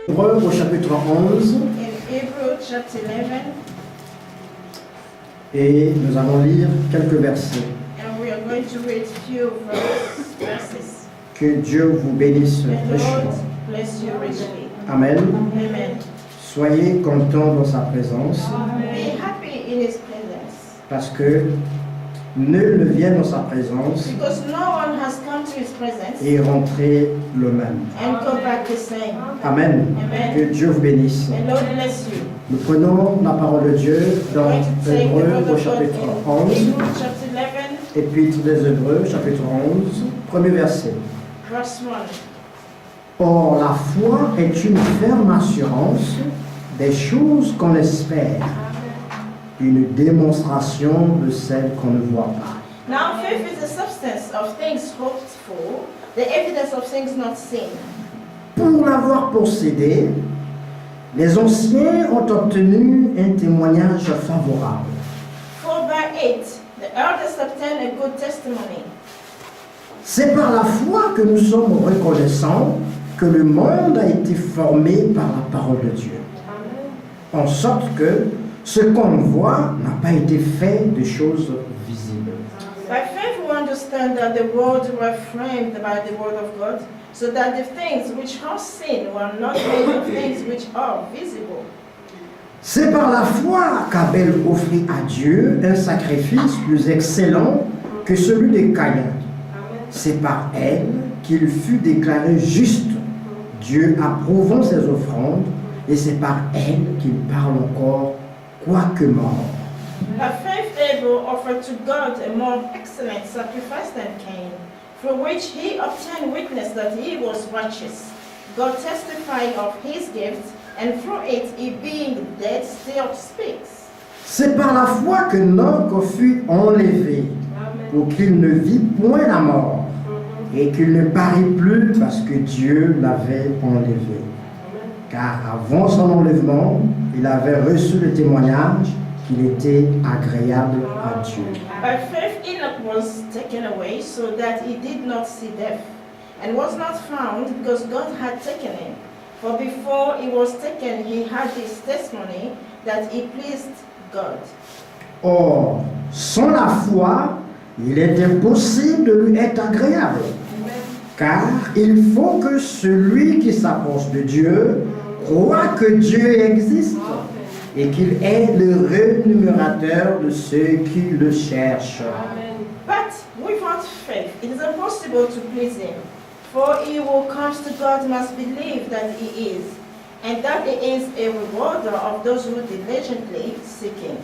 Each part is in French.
Hébreux au chapitre 11. In Hebrews chapter 11, Et nous allons lire quelques versets. and we are going to read few verses. Que Dieu vous bénisse And the richement. Lord bless you richly. Amen. Amen. Soyez contents dans sa présence, Be happy in His presence, parce que nul ne vient dans sa présence because no one has come to His presence et rentrer le même. and go back the same. Amen. Amen. Que Dieu vous bénisse. And Lord bless you. Nous prenons la parole de Dieu dans We're going to take the Hébreux word au of God chapitre in 11, Hebrews chapter 11, Épître des Hébreux, chapitre 11, premier verset. verse 1. Or, la foi est une ferme assurance des choses qu'on espère, une démonstration de celles qu'on ne voit pas. Now faith is the substance of things hoped for, the evidence of things not seen. Pour l'avoir possédé, les anciens ont obtenu un témoignage favorable. For by it, the elders obtained a good testimony. C'est par la foi que nous sommes reconnaissants que le monde a été formé par la parole de Dieu. En sorte que ce qu'on voit n'a pas été fait de choses visibles. By faith we understand that the worlds were framed by the word of God, so that the things which are seen were not made of things which are visible. C'est par la foi qu'Abel offrit à Dieu un sacrifice plus excellent que celui de Caïn. C'est par elle qu'il fut déclaré juste, Dieu approuvant ses offrandes, et c'est par elle qu'il parle encore, quoique mort. By faith Abel offered to God a more excellent sacrifice than Cain, through which he obtained witness that he was righteous, God testifying of his gift, and through it he being dead still speaks. C'est par la foi que Enoch fut enlevé, pour qu'il ne vit point la mort, et qu'il ne parut plus parce que Dieu l'avait enlevé. Car avant son enlèvement, il avait reçu le témoignage qu'il était agréable à Dieu. By faith Enoch was taken away so that he did not see death, and was not found because God had taken him. For before he was taken he had this testimony that he pleased God. Or, sans la foi, il est impossible de lui être agréable. Car il faut que celui qui s'approche de Dieu croit que Dieu existe et qu'il est le rémunérateur de ceux qui le cherchent. But without faith it is impossible to please him. For he who comes to God must believe that he is, and that he is a rewarder of those who diligently seek him.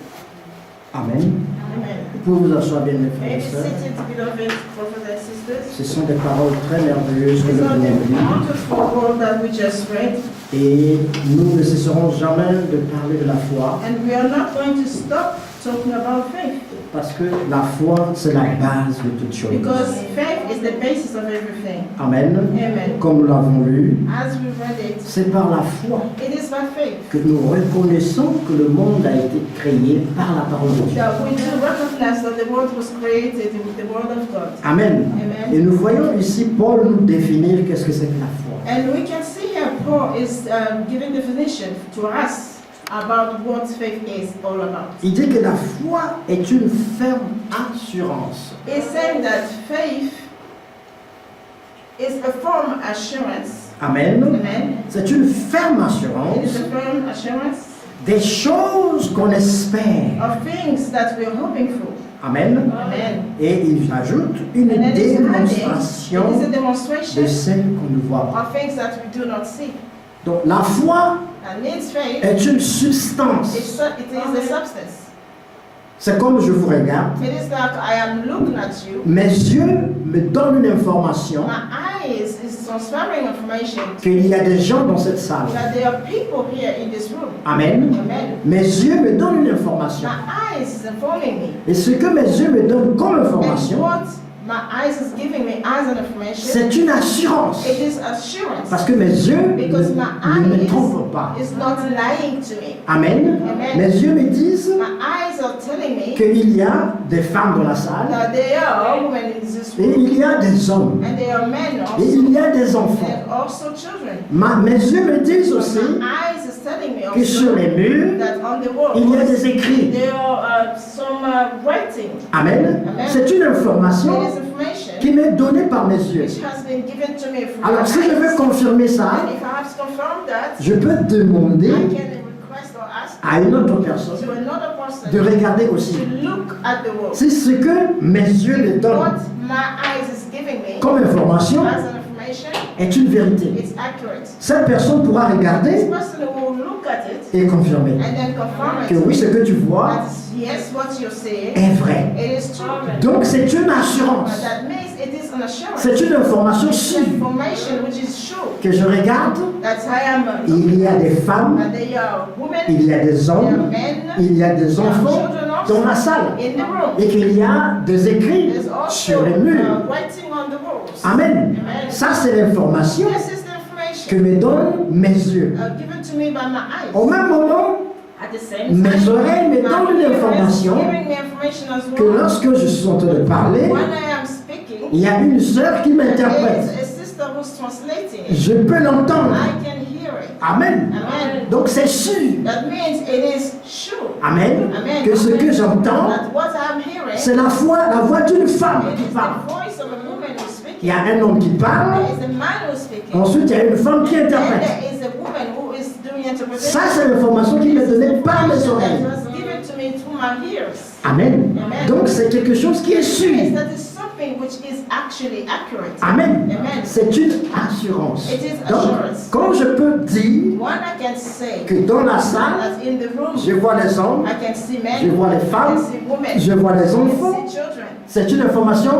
Amen. Amen. Vous pouvez vous asseoir bien, mes frères May et be sœurs. seated, beloved brothers and sisters. Ce sont des paroles très merveilleuses que These nous are venons de the lire. wonderful word that we just read, Et nous ne cesserons jamais de parler de la foi, and we are not going to stop talking about faith, parce que la foi, c'est la base de toute chose. because faith is the basis of everything. Amen. Amen. Comme nous l'avons lu, As we read it, c'est par la foi it is by faith que nous reconnaissons que le monde a été créé par la parole de Dieu. that we do recognize that the world was created with the word of God. Amen. Amen. Et nous voyons ici Paul nous définir qu'est-ce que c'est que la foi. And we can see here Paul is giving definition to us about what faith is all about. Il dit que la foi est une ferme assurance. He's saying that faith is a firm assurance. Amen. Amen. C'est une ferme It assurance is a firm assurance des choses qu'on espère. of things that we're hoping for. Amen. Amen. Et il ajoute une And then it's adding, démonstration it is a de demonstration celles qu'on ne voit pas. of things that we do not see. Donc la foi And means faith, est une substance. it is a substance. C'est comme je vous regarde, It is like I am looking at you. mes yeux me donnent une information My eyes is transferring information qu'il y a des gens dans cette salle. that there are people here in this room. Amen. Amen. Mes yeux me donnent une information. My eyes is informing me. Et ce que mes yeux me donnent comme And information, what My eyes is giving me as an information. C'est une assurance. It is assurance. Parce que mes yeux Because my ne me eyes trompent pas. is not lying to me. Amen. Amen. Mes yeux me disent My eyes are telling me qu'il y a des femmes dans la salle that there are women in this et room il y a des hommes and there are men et also il y a des enfants. and also children. Mes yeux me disent So aussi my eyes is telling me que sur also les murs, that on the wall il y a des écrits. there are some writing. Amen. Amen. C'est une It information is information qui m'est donnée par mes yeux. which has been given to me from Alors my si je veux eyes. confirmer ça, And if I have to confirm that, je peux demander I can request or ask à une autre personne to another person de regarder aussi. to look at the wall. Si ce que mes yeux me What donnent my eyes is giving me comme information as an information, est une vérité. it's accurate. Cette personne pourra This regarder person will look at it et confirmer and then confirm que it. oui, ce que tu vois That is, yes, what you're saying, est vrai. it is true. Donc c'est une assurance. That means it is an assurance. C'est une information It's sûre information which is sure que je regarde. that I am Il y a des femmes, and there are women, il y a des there are hommes, men, il y a des there are enfants children dans la also salle in the room. et qu'il y a des écrits There's sur also les murs. writing on the walls. Amen. Amen. Ça, c'est l'information This is the que information me donnent mes yeux. given to me by my eyes. Au même moment, At the same mes time, oreilles me my donnent ear is l'information giving me information as que well. lorsque je suis en train de parler, When I am speaking, il y a une sœur qui there is m'interprète. a sister who's translating it. Je peux l'entendre. I can hear it. Amen. Amen. Donc c'est sûr. That means it is sure Amen. Amen. Que ce que j'entends, that what I'm hearing c'est la voix d'une femme it qui is parle. the voice of a woman who's speaking. Il y a un homme qui parle, There is a man who's speaking. ensuite il y a une femme qui And interprète. there is a woman who is doing interpretation. Ça, c'est l'information qui m'est donnée par mes That oreilles. was given to me through my ears. Amen. Amen. Donc c'est quelque chose qui est sûr. Yes, that is something which is actually accurate. Amen. Amen. C'est une assurance. It is Donc, assurance. quand je peux dire One I can say que dans la salle, that in the room je vois les hommes, I can see je men, vois les I femmes, can see women, je vois les I enfants, can see children. c'est une information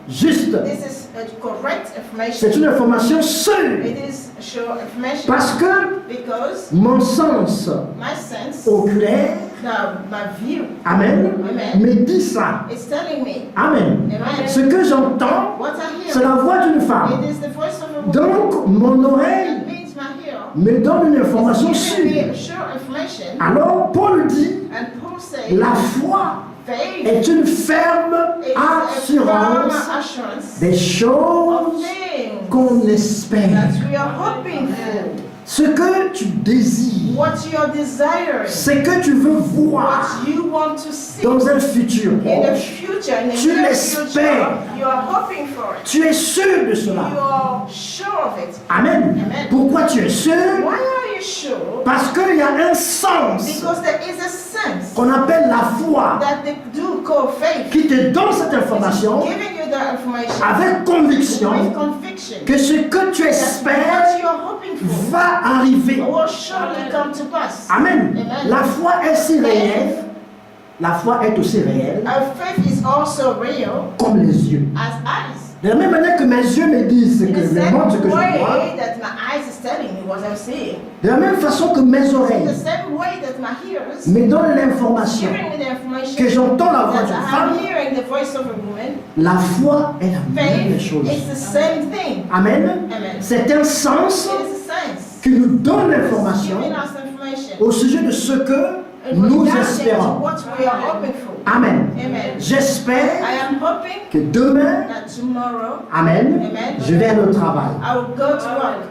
juste. This is a correct C'est information. une information sûre. It is sure information Parce que because mon sens my sense, oculaire, my view, Amen, Amen. me dit ça. is telling me. Amen. Amen. Ce que j'entends, What I c'est hear, la voix d'une femme. it is the voice of a woman. Donc, mon oreille That means my ear me donne une information is giving sûre. me sure information. Alors, Paul dit, And Paul says, la foi faith est une ferme is a firm assurance assurance des of choses things qu'on espère. that we are hoping for. Ce que tu désires, What you're desiring, ce que tu veux voir what you want to see dans un futur in the proche, future, in the Tu near l'espères. future, you are hoping for it. tu es sûr de You cela. are sure of it. Amen. Amen. Pourquoi tu es sûr? Why are you sure? Parce qu'il y a un sens Because there is a sense qu'on appelle la foi that they do call faith. qui te donne cette It is information giving you the information avec conviction with conviction que ce que tu that espères what you are hoping for va arriver. will surely come to pass. Amen. Amen. La foi est si réelle, la foi est aussi réelle Our faith is also real comme les yeux. as eyes. De la même manière que mes yeux me disent In que the me same montrent ce que je vois, way that my eyes is telling me what I'm seeing. de la même façon que mes In the oreilles same way that my ears me donnent l'information giving me the information que j'entends la voix that d'une I'm femme, hearing the voice of a woman. la foi est la même Faith chose. is the same thing. Amen. Amen. C'est un sens It is a sense qui nous donne l'information giving us information au sujet de ce que in nous regard to espérons. what we are hoping for. Amen. Amen. J'espère I am hoping que demain, that tomorrow Amen, Amen. je vais aller au travail. I will go to work.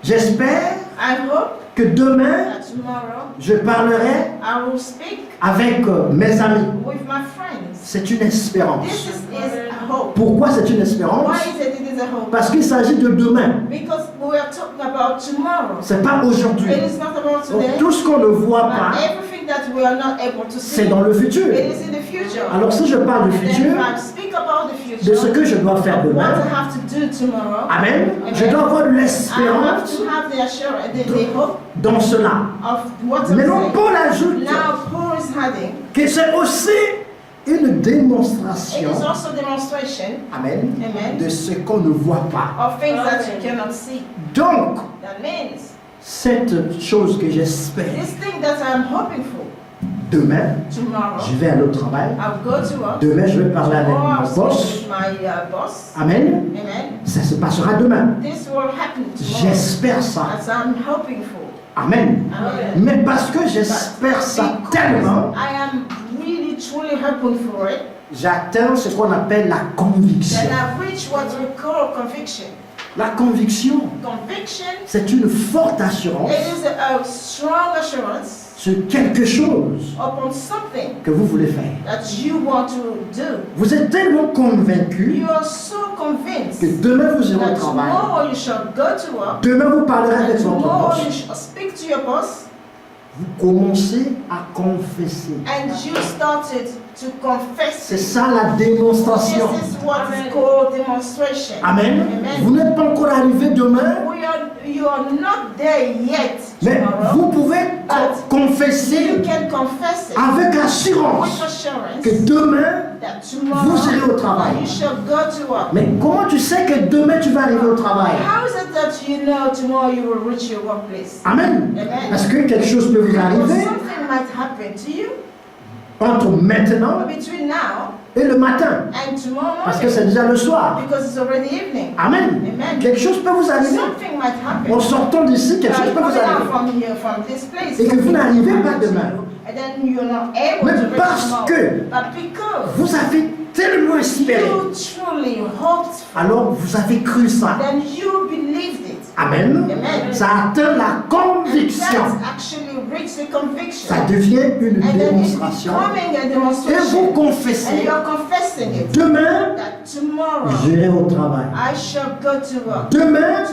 J'espère I hope que demain, that tomorrow je parlerai I will speak avec mes amis. with my friends. C'est une espérance. This is a hope. Pourquoi c'est une espérance? Why is it is a hope? Parce qu'il s'agit de demain. Because we are talking about tomorrow. C'est pas aujourd'hui. It is not about Donc, today. tout ce qu'on ne voit But pas, everything that we are not able to see, c'est dans le futur. it is in the future. Alors si je parle du And then futur, if I speak about the de future, ce que je dois faire what I demain, have to do tomorrow, Amen, je dois avoir de I have l'espérance to have the assurance, the hope dans cela. of what I'm Maintenant, saying. Paul ajoute Now Paul is adding, que c'est aussi une it démonstration, is also demonstration, Amen, amen, de ce qu'on ne voit pas. of things that you cannot see. Donc, That means cette chose que j'espère this thing that I'm hoping for Demain, tomorrow, je vais aller au travail. I'll go to work. Demain, je vais parler avec Tomorrow, I'll mon speak boss. with my boss. Amen. Amen. Ça se passera demain. This will happen tomorrow. J'espère ça. As I'm hoping for. Amen. Amen. Mais parce que j'espère ça tellement, I am really truly hoping for it. j'atteins ce qu'on appelle la conviction. Then I've reached what we call conviction. La conviction, Conviction, c'est une forte assurance it is a strong assurance sur quelque chose upon something que vous voulez faire. that you want to do. Vous êtes tellement convaincu You are so convinced que demain vous irez au that travail. tomorrow you shall go to work, Demain vous parlerez and avec votre tomorrow you boss. shall speak to your boss, Vous commencez à confesser. and you started to confess C'est it. ça la This démonstration. is what is called demonstration. Amen. Amen. Vous n'êtes pas encore arrivé demain, You are not there yet mais tomorrow. vous pouvez confesser You can confess it avec with assurance assurance que demain that tomorrow vous irez au travail. you shall go to work. Mais comment tu sais que demain tu vas arriver au travail? How is it that you know tomorrow you will reach your workplace? Amen. Amen. Parce que quelque chose peut vous Because arriver something might happen to you entre maintenant between now et le matin. and tomorrow Parce que morning, c'est déjà le soir. because it's already evening. Amen. Amen. Quelque chose peut vous arriver. Something might happen. En sortant d'ici, quelque chose You're peut vous coming out arriver. from here, from this place, Et que vous something n'arrivez might pas happen to demain. you, and then you're not able Mais to reach parce tomorrow. que But because vous avez tellement espéré, you truly hoped for, alors vous avez cru ça. then you believed it. Amen. Amen. Ça atteint la And conviction. that's actually reached the conviction. Ça devient une And then it's démonstration. becoming a Et vous demonstration. And confessez, you're confessing it. demain, That tomorrow j'irai au travail. I shall go to work. Demain,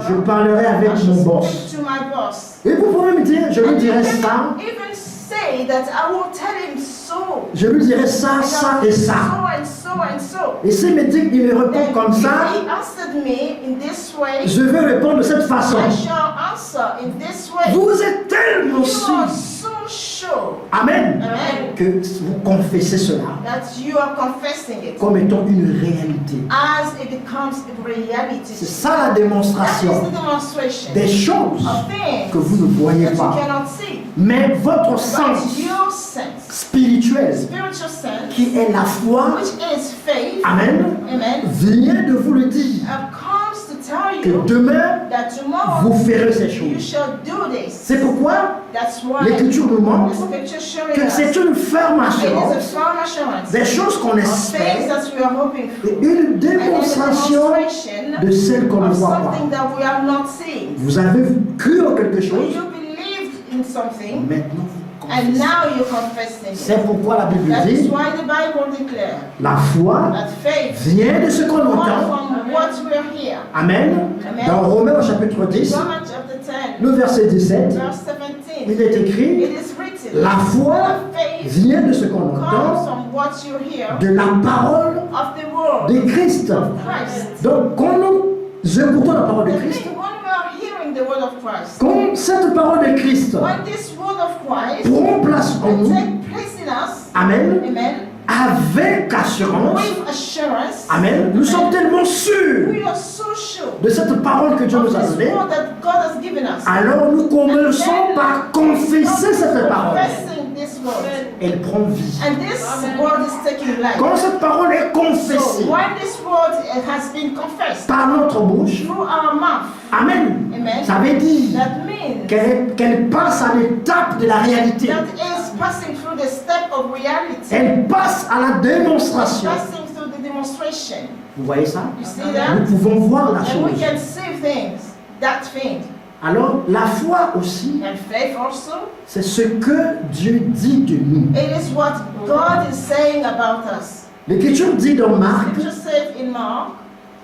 je parlerai avec I mon shall boss. speak to my boss. Et vous pouvez me dire, je lui And you dirai can ça, even say that I will tell him so. je lui dirai ça, ça et ça. And so and so. Et s'il me dit qu'il me répond Then comme ça, if he answered me in this way, je vais répondre de cette façon. I shall answer in this way. Vous êtes tellement You are sûr, so sure, amen, amen, que vous confessez cela that you are confessing it comme étant une réalité. as it becomes a reality. C'est ça la That is démonstration the demonstration des choses of things que vous ne voyez that you pas. cannot see. Mais votre But sens your sense, spirituel, spiritual sense, qui est la foi, which is faith, amen, amen, vient de vous le dire, comes to tell que you demain, that tomorrow vous ferez ces you choses. shall do this. C'est pourquoi That's why l'Écriture nous the montre scripture showing que us c'est une ferme it is a assurance firm assurance des choses qu'on of things espère that we are hoping for. et une And it's a démonstration demonstration de celles qu'on ne of voit pas. something that we have not seen. Vous avez cru en quelque When chose, you believed in something, maintenant vous and confessez. now you're confessing it. C'est pourquoi la Bible That is dit, why the Bible declares la foi that faith vient de ce qu'on comes entend. from what we are here. Amen. Amen. Dans Romains au chapitre 10, Romans chapter 10, le verset 17, verse 17. il est écrit, It is written, la foi that faith vient de ce qu'on comes entend, from what you hear de la parole of the word de Christ. of Christ. Donc quand nous écoutons la parole de The Christ, thing, when we are hearing the word of Christ, quand cette parole de Christ when this word of Christ prend place en nous, take place in us, amen, amen, avec assurance, with assurance, amen, nous sommes tellement sûrs we are so sure de cette parole que Dieu of nous a this donnée, word that God has given us. alors nous commençons par confesser cette parole. Confessing this word. Elle prend vie. And this word is taking life. Quand cette parole est confessée So when this word has been confessed par notre bouche, through our mouth, amen, amen, ça veut dire that means qu'elle passe à l'étape de la réalité. that is passing through the step of reality, Elle passe à la démonstration. passing through the demonstration. Vous voyez ça? You see Nous that? pouvons voir la And we chose. can see things, that thing. Alors, la foi aussi, And faith also, c'est ce que Dieu dit de nous. it is what God is saying about us. L'Écriture dit dans Marc, Scripture says in Mark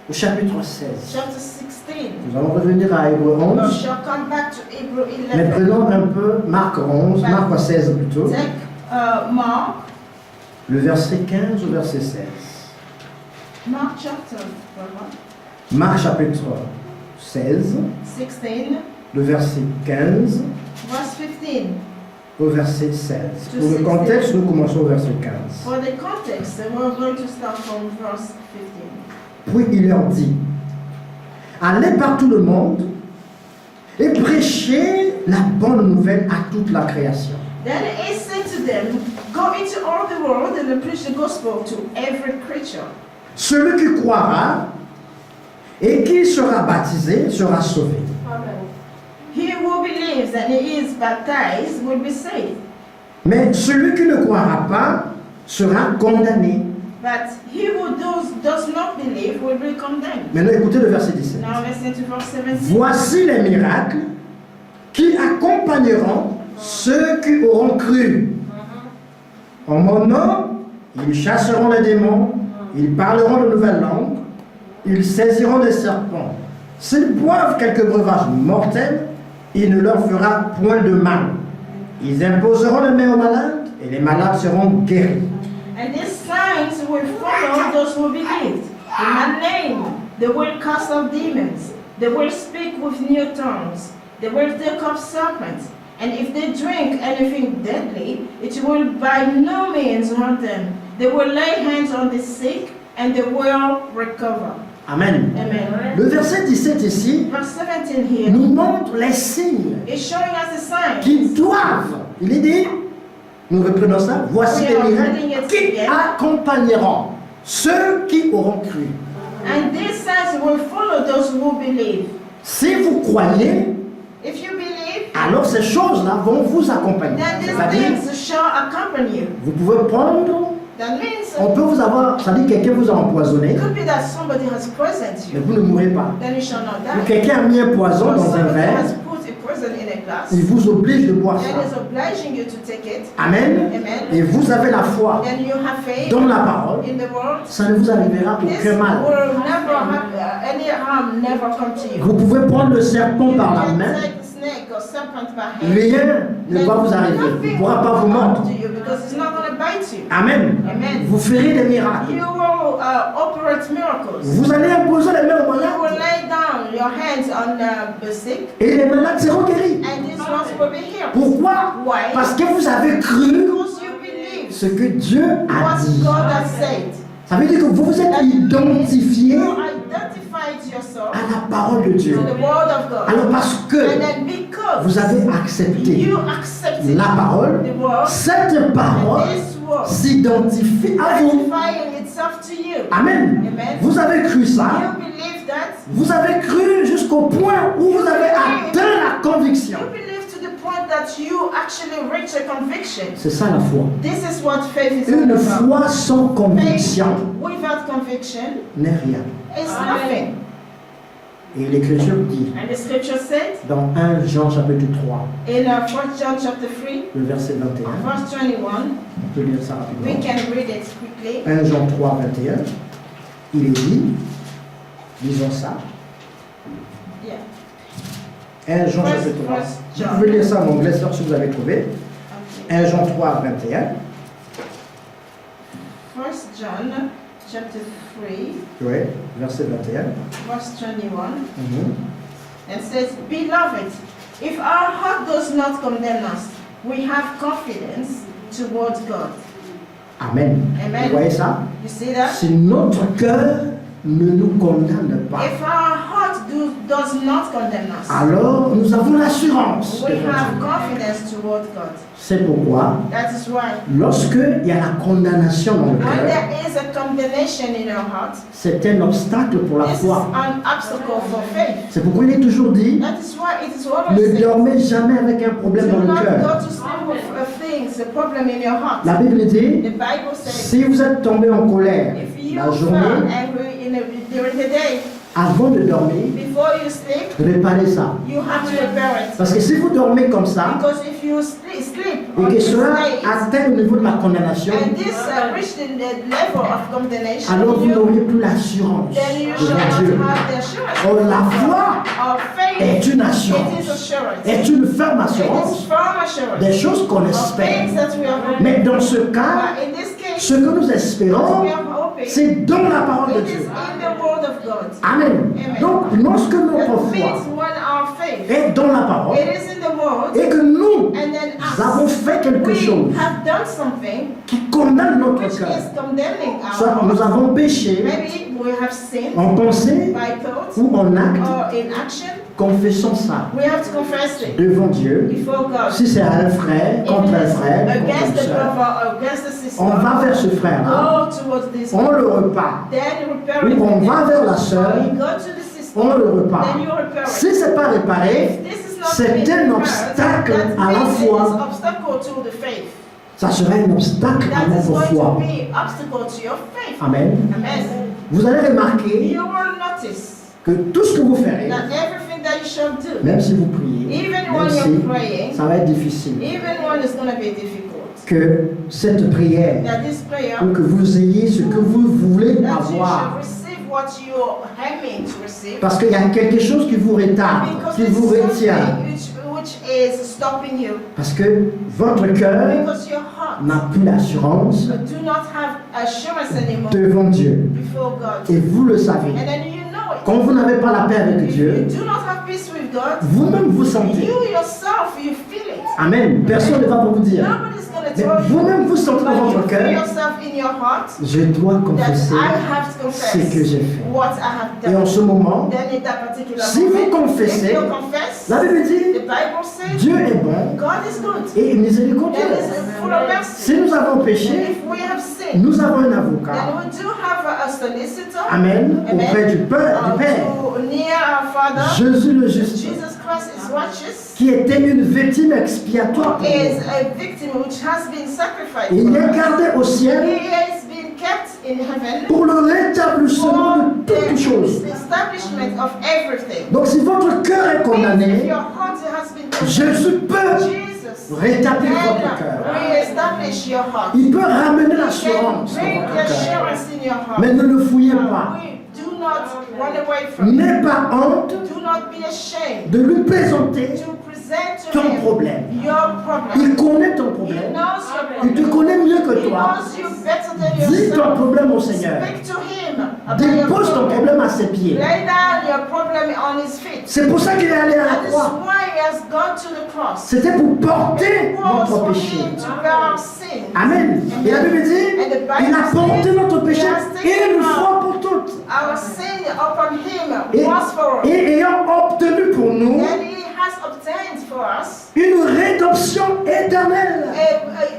au chapitre 16. chapter 16. Nous allons revenir à Hébreux We 11, shall come back to Hebrew mais 11. prenons un peu Marc 11, Marc 16 plutôt, Take Mark, le verset 15 au verset 16. Mark chapter Marc chapitre 16, 16, le verset 15 verse 15. au verset 16. Pour le contexte, nous commençons au verset 15. For the context, we're going to start from verse 15. Puis il leur dit, allez par tout le monde et prêchez la bonne nouvelle à toute la création. Then he said to them, "Go into all the world and preach the gospel to every creature. Celui qui croira et qui sera baptisé sera sauvé. He who believes and is baptized will be saved. Mais celui qui ne croira pas sera condamné. But he who does not believe will be condemned." Maintenant, écoutez le verset 17. Now listen to verse 17. Voici les miracles qui accompagneront ceux qui auront cru. En mon nom, ils chasseront les démons, ils parleront de nouvelles langues, ils saisiront des serpents. S'ils boivent quelques breuvages mortels, il ne leur fera point de mal. Ils imposeront les mains aux malades et les malades seront guéris. And these signs will follow those who believe. In my name, they will cast out demons. They will speak with new tongues. They will take up serpents. And if they drink anything deadly, it will by no means harm them. They will lay hands on the sick and they will recover. Amen. Amen. Le verset 17 ici Verse 17 here nous montre les signes is showing us the signs. qui doivent, il est dit, nous reprenons ça, voici les miracles qui accompagneront ceux qui auront cru. And these signs will follow those who believe. Si vous croyez, If you believe, alors ces choses-là vont vous accompagner. then these C'est-à-dire, things shall accompany you. vous pouvez prendre, That means on peut vous avoir, c'est-à-dire quelqu'un vous a empoisonné, it could be that somebody has poisoned mais you. vous ne mourrez pas. Then you shall not Ou die. quelqu'un a mis un poison Or dans un somebody verre, has put a poison in a glass. il vous oblige de boire Then ça. is obliging you to take it. Amen. Amen. Et vous avez la foi Then you have faith dans la parole, in the world. ça ne vous arrivera This aucun mal. will never happen. Any harm never come to you. Vous pouvez prendre le serpent You par la can main, take the snake or serpent by hand. rien ne va vous arriver, il ne pourra pas vous mordre. to you because it's not going to bite you. Amen. Amen. Vous ferez des miracles. You will operate miracles. Vous allez imposer les mains aux You will malades lay down your hands on the sick, et les malades seront guéris. and these ones will be healed. Pourquoi? Why? Parce que vous avez cru Because you believe ce que Dieu a what dit. God has said. Ça veut dire que vous vous êtes That means identifié you identified yourself à la parole de Dieu. to the word of God. Alors parce And que then because vous avez accepté you accepted la parole, the word, cette parole this word s'identifie à vous. identifying itself to you. Amen. Amen. Vous avez cru ça. You believe that. Vous avez cru jusqu'au point où vous avez atteint la conviction. You believe to the point that you actually reach a conviction. C'est ça la foi. This is what faith is all Une about. foi sans Faith conviction without conviction n'est rien. is nothing. Et l'Écriture dit And the scripture said dans 1 Jean chapitre 3, in 1 John chapter 3, le verset 21, verse 21, on peut lire ça we rapidement. can read it quickly. 1 Jean 3, 21, il est dit, lisons ça. Yeah. 1 Jean First- chapitre 3. first Vous John. pouvez lire ça en anglais si vous avez trouvé. Okay. 1 Jean 3, 21. 1 John chapter 3, Oui, verset 21. verse 21, Mhm. and says, "Beloved, if our heart does not condemn us, we have confidence towards God." Amen. Amen. Vous voyez ça? You see that? Si notre cœur ne nous condamne pas, If our heart does not condemn us, alors nous avons l'assurance. we devant have Dieu. confidence towards God. C'est pourquoi, That is why lorsqu'il y a la condamnation dans le when cœur, there is a condemnation in your heart, c'est un obstacle pour la this is foi. an obstacle for faith. C'est pourquoi il est toujours dit, That is why it is always ne said, dormez jamais avec un problème do dans le not cœur. go to sleep with things, a problem in your heart. La Bible dit, The Bible says, si vous êtes tombé en colère if you la feel journée, angry during the day, avant de dormir, before you sleep, réparez ça. you have to repair it. Parce que si vous dormez comme ça, Because if you sleep et on que this cela day, atteint le niveau de la condamnation, and this reached the level of condemnation, alors vous you, n'aurez plus l'assurance then you shall devant not Dieu. have the assurance. Or la foi Our faith est une it is assurance, assurance. est une ferme It is assurance firm assurance. des choses qu'on Of espère. things that we are hoping. Mais dans ce cas, But in this case, ce que nous espérons, we are hoping c'est dans la parole de it is Dieu. in the word of God. Amen. Donc, lorsque notre That foi means when our faith est dans la parole it is in the word, et que nous and then avons us, fait quelque we chose have done something qui condamne notre which cœur, is condemning our soit nous heart. avons péché Maybe we have sinned en pensée by thought ou en acte or in action confessons ça We have to confess it devant Dieu. before God. Si c'est un frère, If contre it un is frère, contre against une the sœur, brother or against the sister, on va vers ce frère-là, go towards this on one. le repart. Then you repair it. Ou on va vers la sœur, You go to the sister. on le repart. Then you repair it. Si ce n'est pas réparé, If this is not c'est being un repaired, obstacle that à la means it is foi. obstacle to the faith. Ça sera un obstacle à That is notre going foi. to be obstacle to your faith. Amen. Amen. Vous allez remarquer You will notice que tout ce que vous ferez, that everything that you shall do, même si vous priez, even même when si you're praying, ça va être difficile, even when it's going to be difficult, que cette prière, that this prayer, ou que vous ayez ce que vous voulez that you avoir, should receive what you're aiming to receive, parce qu'il y a quelque chose qui vous retarde, because qui there's vous retient, something which is stopping you, parce que votre cœur because your heart n'a plus l'assurance do not have assurance anymore devant Dieu. before God. Et vous le savez. And then you know it. Quand vous n'avez pas la paix avec If you Dieu, do not have peace with God, vous-même vous sentez. you yourself, you feel it. Amen. Personne ne va vous dire. Nobody's going to Mais tell you. vous-même vous sentez dans But you votre feel cœur, yourself in your heart je dois that confesser I have to ce que confess j'ai fait. what I have Et en done. ce moment, Then in that particular si vous moment, confessez, if you confess, la Bible the dit, Bible says Dieu est bon God is good et miséricordieux. and is full of mercy. Si nous avons And péché, if we have sinned, nous avons un then avocat. we do have a solicitor. Amen. Auprès du Père. To near our Father. Jésus le juste, Jesus Christ is righteous. qui était une victime expiatoire pour Is nous. a victim which has been sacrificed. Il for est us. gardé au ciel He has been kept in heaven pour le rétablissement for de toutes choses. the establishment of everything. Donc si votre cœur est If condamné, your heart has been Jésus peut Jesus rétablir votre can cœur. re-establish your heart. Il peut ramener He can l'assurance dans bring votre the cœur. assurance in your heart. Mais ne le fouillez pas. We do not run away from it. N'aie pas honte Do not be ashamed de lui présenter to present to ton him problème. your problem. Il connaît ton He problème. knows your Il te problem. connaît mieux que He toi. knows you better than Dis ton yourself. problème au Seigneur. Speak to him about your Dépose ton problem. problème à ses pieds. Lay down your problem on his feet. C'est pour ça qu'il est allé à That la is croix. why he has gone to the cross. C'était pour porter It was notre for péché. him to bear our sin. Amen. Et la Bible dit, il a porté notre péché une fois pour toutes. Our sin upon him Et, was for us. et ayant obtenu pour nous And he has obtained for us une rédemption éternelle.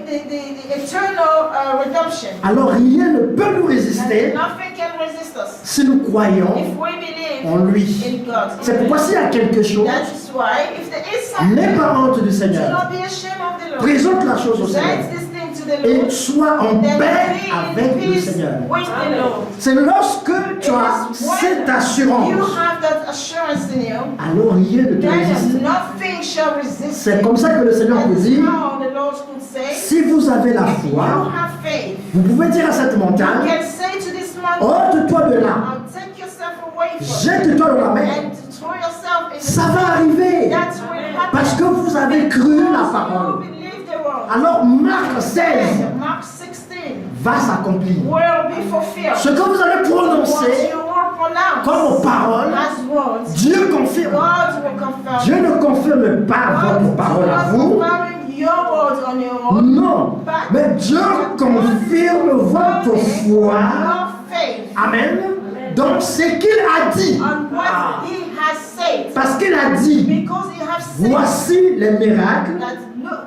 the eternal redemption. Alors rien ne peut nous And résister nothing can resist us si nous croyons if we believe en lui. in God. C'est pourquoi s'il y a quelque chose, That is why if there is something, n'aie pas honte du do Seigneur. not be ashamed of the Lord. Présente la chose au Seigneur. Present this thing to the Et Lord. sois en Then paix be in avec le peace Seigneur. with the Lord. C'est lorsque tu as It is when cette assurance, you have that assurance in you, alors rien ne te résiste. then nothing shall resist C'est it. comme ça que le Seigneur That vous is dit, how the Lord could say, si vous avez la if you foi, have faith, vous pouvez dire à cette you montagne, can say to this mountain, ôte-toi de là, take yourself away from it, jette-toi dans la mer. and throw yourself in the Ça va arriver That will happen. parce que vous avez cru la Because parole. you believe the word. Alors Marc 16 Mark 16 va s'accomplir. will be fulfilled. Ce que vous allez What prononcer you will pronounce comme paroles, as words, Dieu confirme. God will confirm. Dieu ne confirme pas votre parole à God vous. will confirm your words on your own. Non, mais Dieu confirme votre foi. Your faith Amen. Donc, ce qu'il a dit, on what he has said. parce qu'il a dit, Because he has said voici les miracles, that look,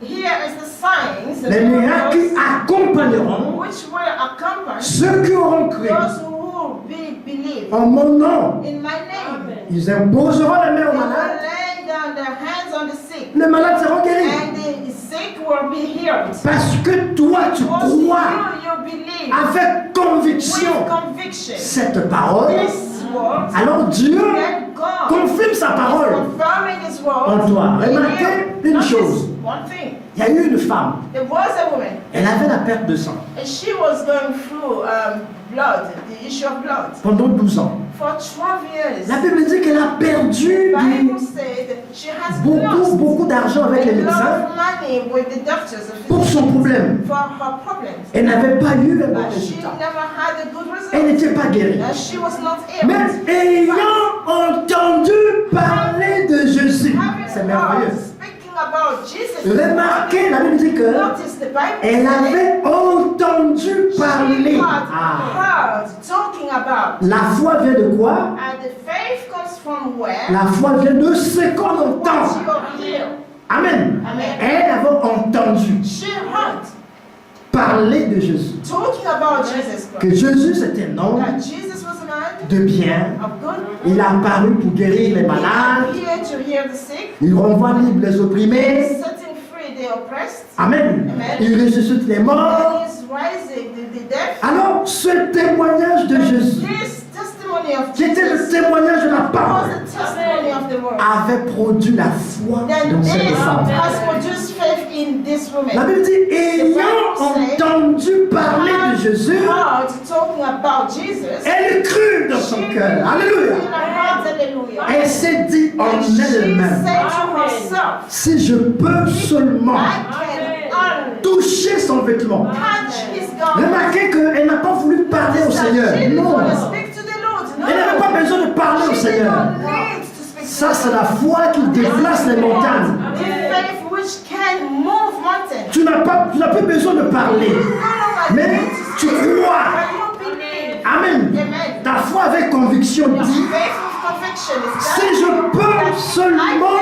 here is the signs, the les miracles qui miracles, accompagneront which will accompany ceux qui auront cru those who will believe en mon nom. in my name. Ils imposeront la main They aux will malades, lay down their hands on the sick, les malades seront guéris. and the sick will be healed. Parce que toi, tu Because crois you believe avec conviction with conviction cette parole, this word, alors Dieu then God confirme sa is parole confirming His word en toi. in Remarquez you. une Notice chose. one thing. Il y a eu une femme, There was a woman, elle avait la perte de sang and she was going through blood, the issue of blood, pendant 12 ans. for 12 years. La Bible dit qu'elle a perdu The Bible said she has lost beaucoup d'argent avec les a lot médecins of money with the doctors pour son problème. for her problems. Elle n'avait pas eu un bon But she résultat. never had a good Elle result. n'était pas guérie. She was not able. Mais ayant entendu parler de Jésus, c'est Having merveilleux. heard speaking about Jesus, Remarquez, la Bible dit que notice the Bible elle says avait entendu parler. she Ah. had heard talking about. La foi vient de quoi? And the faith comes from where? La foi vient de ce qu'on entend. What you hear. Amen. Amen. Elle avait entendu She heard parler de Jésus. talking about Jesus Christ. Que Jésus c'était un homme That Jesus was a man de bien. of good. Il a apparu pour guérir les He malades. appeared to heal the sick, Il renvoie libre les opprimés. setting free the oppressed, Amen. Amen. Il ressuscite les morts. and he's rising the deaf. Alors, ce témoignage de Jésus, This testimony of qui était le Jesus témoignage de la was parole, the testimony of the word. avait produit la foi Then dans this cette femme. has produced faith in this La woman. Bible dit, ayant entendu parler de Jésus, Heard talking about Jesus. elle crut dans son She cœur. believed Alléluia. in her heart, hallelujah. Elle s'est dit en And she elle-même, said to herself, si je peux seulement I can toucher son vêtement. touch his garment. Remarquez qu'elle n'a pas voulu parler au Seigneur. She didn't Non. want to speak to the Lord. No. Elle n'avait pas besoin de parler au She did Seigneur. not need to speak Ça, to c'est the la Lord. foi qui déplace les montagnes. The faith which can move mountains. Tu n'as plus besoin de parler. No longer Mais need to tu speak, crois. but you believe. Amen. Amen. Ta foi avec conviction Your dit, faith with conviction is si that je peux seulement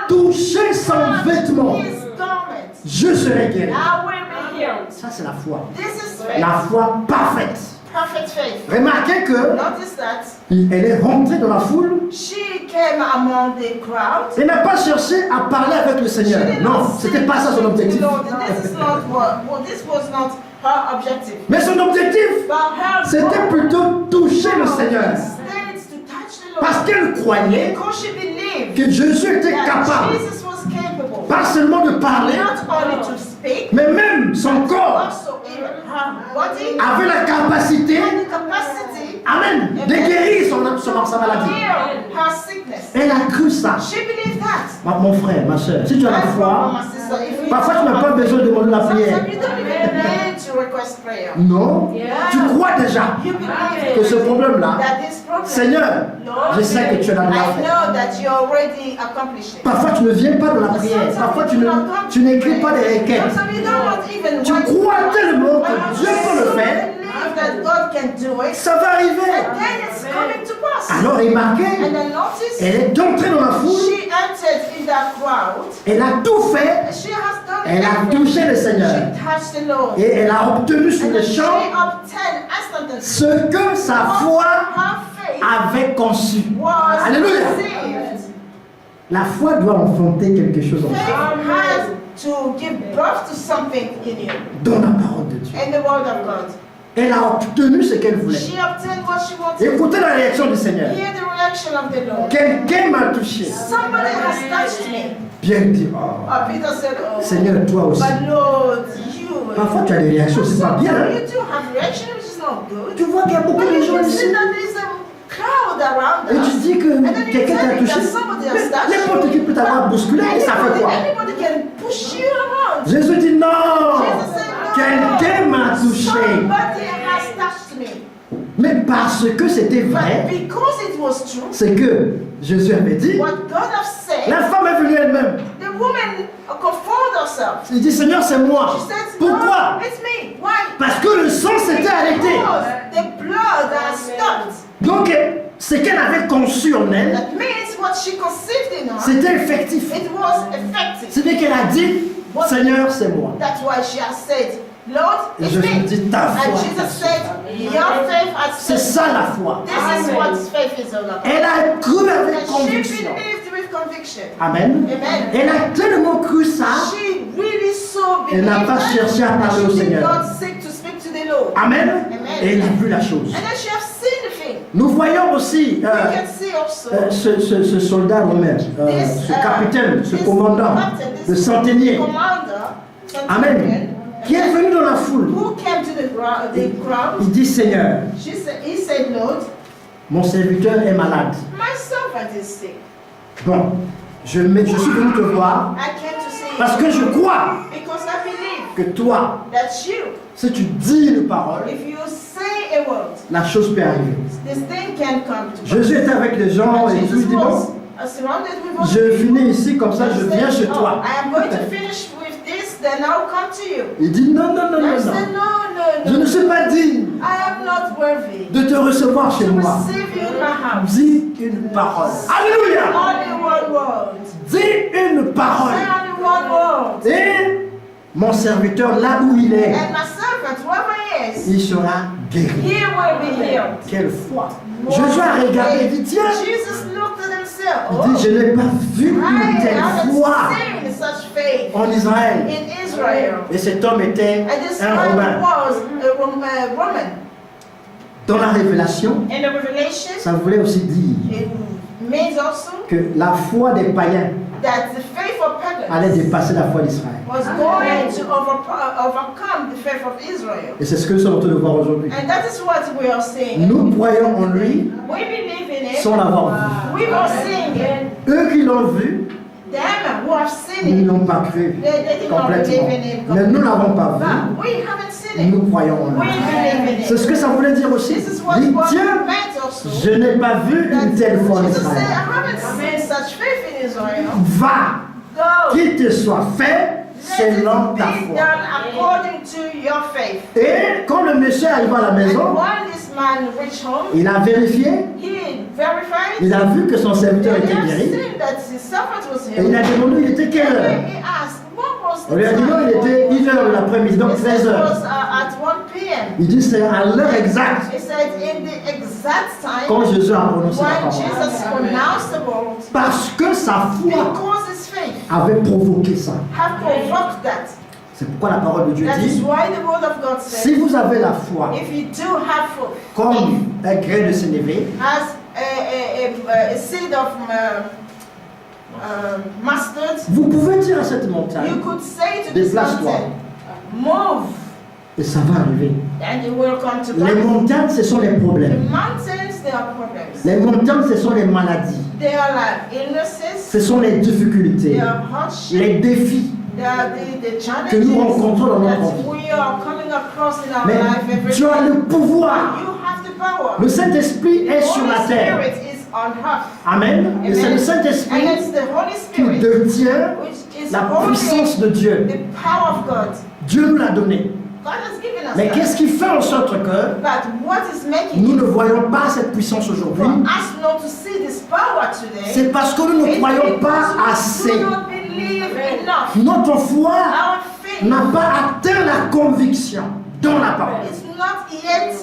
toucher son vêtement, his garment, je serai guéri. I will be healed. Ça, c'est la foi. This is faith. La foi parfaite. Perfect faith. Remarquez que Notice that elle est rentrée dans la foule. she came among the crowd. Elle n'a pas cherché à parler avec le Seigneur. Non, c'était pas ça son objectif. This is not this was not her objective. Mais son objectif, But her c'était goal plutôt toucher le Seigneur. was to touch the Parce Lord. qu'elle croyait Because she believed que Jésus était that capable, Jesus was capable pas seulement de parler, not only to speak, mais même son corps also in her body avait la capacité, and the capacity amen, de guérir sa to maladie. heal her sickness. Elle a cru ça. She believed that. Mon frère, ma soeur, si tu as la foi, My sister, if you parfois tu n'as pas besoin de demander la prière. sometimes you don't even need to request prayer. Non, tu crois déjà You believe que ce problème-là, that this problem, Seigneur, Lord, je sais que tu l'as déjà I fait. know that you already accomplished it. Parfois tu ne viens pas dans la prière, parfois tu n'écris pas des requêtes. Sometimes you don't want even Tu write crois words. tellement But que you Dieu peut le so faire, believe that God can do it, ça va arriver. and then it's coming to pass. Alors remarquez, And then notice, elle est entrée dans la foule, she entered in that crowd. elle a tout fait, She has done elle a everything. touché le Seigneur. She touched the Lord. Et elle a obtenu sur And le then she champ obtained instantly ce que sa foi her faith avait conçu. was Alléluia. received. La foi doit enfanter quelque chose en Faith soi, has to give birth to something in you, dans la parole de Dieu. in the word of God. Elle a obtenu ce qu'elle voulait. She obtained what she wanted. Écoutez la réaction du Seigneur. Hear the reaction of the Lord. Quelqu'un m'a touché. Somebody has touched me. Pierre dit, oh, Peter said, oh, Seigneur, toi aussi. but Lord, you. Parfois tu as des réactions, c'est pas bien. Hein? You do have reaction, which is not good. Tu vois qu'il y a beaucoup But de you gens can ici. see that there's a crowd around Et tu us. dis que And then you quelqu'un tell t'a me touché. that somebody has Mais touched n'importe qui peut t'avoir bousculé et ça fait quoi? Anybody can push you around. Jésus dit non. Jesus said, no. Quelqu'un m'a touché. Somebody has touched me. Mais parce que c'était But vrai, because it was true, c'est que Jésus avait dit, what God has said, la femme est venue elle-même. the woman conformed herself. Il dit, Seigneur, c'est moi. She said, Pourquoi? no, it's me. Why? Parce que le sang s'était arrêté. Because the blood has stopped. Donc, ce qu'elle avait conçu en elle, That means what she conceived in her, c'était effectif. it was effective. C'est-à-dire qu'elle a dit, Seigneur, c'est moi. That's why she has said, Lord, Et it's Jésus me. dit, ta foi. And Jesus said, your faith has C'est saved ça you. la foi. This is what faith is all about. Elle a cru avec And she conviction. believed with conviction. Amen. Amen. Elle a tellement cru ça. She really so Elle believed n'a pas that, cherché à parler au she did Seigneur. not seek to speak to the Lord. Amen. Amen. Et elle a vu la chose. And then she has seen the thing. Nous voyons aussi We can see also ce soldat romain, this, ce capitaine, ce this commandant, captain, this le centenier. commander, Amen. centurion, Qui est venu dans la foule. who came to the crowd. Il dit, Seigneur, He said, Lord, mon serviteur est malade. my servant is sick. Bon, je suis venu te voir I came to see parce que je crois because I believe que toi, that you, si tu dis une parole, if you say a word, la chose peut arriver. this thing can come to pass. Jésus était avec les gens And et tout, il Jesus dit, bon, was surrounded with other je people. finis ici comme ça, je He viens said, chez toi. I am going to finish with this, then I'll come to you. Il dit non, non, non, I non, said, non. no, Je no, ne no. suis pas digne I am not worthy de te recevoir chez to moi. receive you in my house. Dis une parole. Alléluia. Only one word. Dis une parole. Say only one word. Et mon serviteur, là où il est, And my servant, whoever he is, il sera guéri. he will be healed. Quelle foi. Jésus a regardé et dit, tiens, Jesus looked at himself. il dit, je n'ai pas vu une I telle foi haven't seen such faith en Israël. in Israel. Et cet homme était And this un man Romain. was a Roman. Dans la révélation, In the Revelation, ça voulait aussi dire it means also que la foi des païens that the faith of allait pagans dépasser la foi d'Israël. was going to overcome the faith of Israel. Et c'est ce que nous sommes en train de voir aujourd'hui. And that is what we are seeing. Nous croyons en lui We believe in it. sans l'avoir vu. We are seeing it. Eux qui l'ont vu, Them who have seen ils it, n'ont pas cru they did not believe complètement. in it. Mais nous n'avons pas But vu. we haven't seen it. Nous croyons en We lui. believe in C'est it. ce que ça voulait dire aussi. This is what Il dit, God tiens, meant also. je n'ai pas vu That une telle foi en Jesus said, Israël. I haven't seen such faith in Israel. Va, Go. qu'il te soit fait Let it selon be ta done foi. according to your faith. Et quand le monsieur arrive à la And maison, when this man reached home, il a vérifié, he verified. il a vu que son serviteur And he était had guéri. seen that his servant was Et il a healed. demandé, il était quelle And heure? he asked, what was On the lui a dit non, il était 1h de l'après-midi, donc He said 13 it heures. was at 1 p.m. Il dit c'est à l'heure exacte He said in the exact time quand Jésus a prononcé la when parole. Jesus pronounced the word, Parce que sa foi because his faith avait provoqué ça. have provoked that. C'est pourquoi la parole de Dieu That is dit, why the word of God si says, vous avez la foi if you do have faith, comme un grain de sénévé, as a seed of mustard, vous pouvez dire à cette montagne, you could say to this déplace-toi, mountain, move, et ça va arriver. and it will come to Les pass. montagnes, ce sont les The problèmes. mountains, they are problems. Les montagnes, ce sont les maladies. They are like illnesses, Ce sont les difficultés, they are hardships, les défis. they are the challenges que nous rencontrons dans notre that vie. we are coming across in our Mais life every tu as day. le pouvoir. You have the power. Le Saint-Esprit est sur la Holy terre. Spirit is on earth. Amen. Et c'est le Amen. Saint-Esprit And it's the Holy qui Spirit détient which is la holding puissance de Dieu. the power of God. Dieu nous l'a donné. God has given us Mais that. qu'est-ce qui fait en sorte que But what is making nous ne voyons pas cette puissance aujourd'hui? for us not to see this power today? C'est parce que nous ne is croyons pas because we assez. do not believe enough. Notre foi Our faith n'a pas atteint la conviction dans la parole. is not yet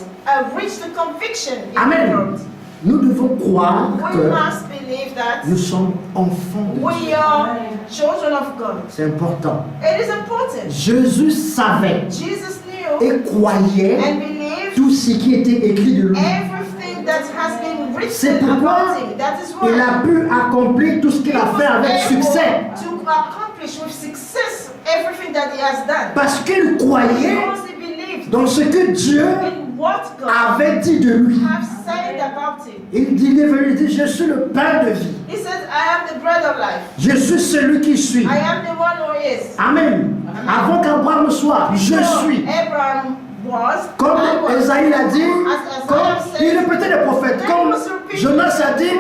reached the conviction in the Amen. world. Nous devons croire We que must believe that nous sommes enfants de Dieu. we are children of God. C'est important. It is important. Jésus savait Jesus knew et croyait and believed tout ce qui était écrit de lui. everything that has been C'est written pourquoi about him. That is why il a pu accomplir tout ce qu'il a fait avec succès. to accomplish with success everything that he has done. Parce qu'il croyait Because he believed dans ce que Dieu in what God avait dit de lui. have said about him. Il est venu dire, je suis le pain de vie. He said, I am the bread of life. Je suis celui qui suis. I am the one who is. Amen. Avant qu'Abraham soit, je Before suis. Abraham was. Comme I was. Esaïe l'a dit, As comme Isaiah said, il répétait les prophètes, comme Jonas a dit,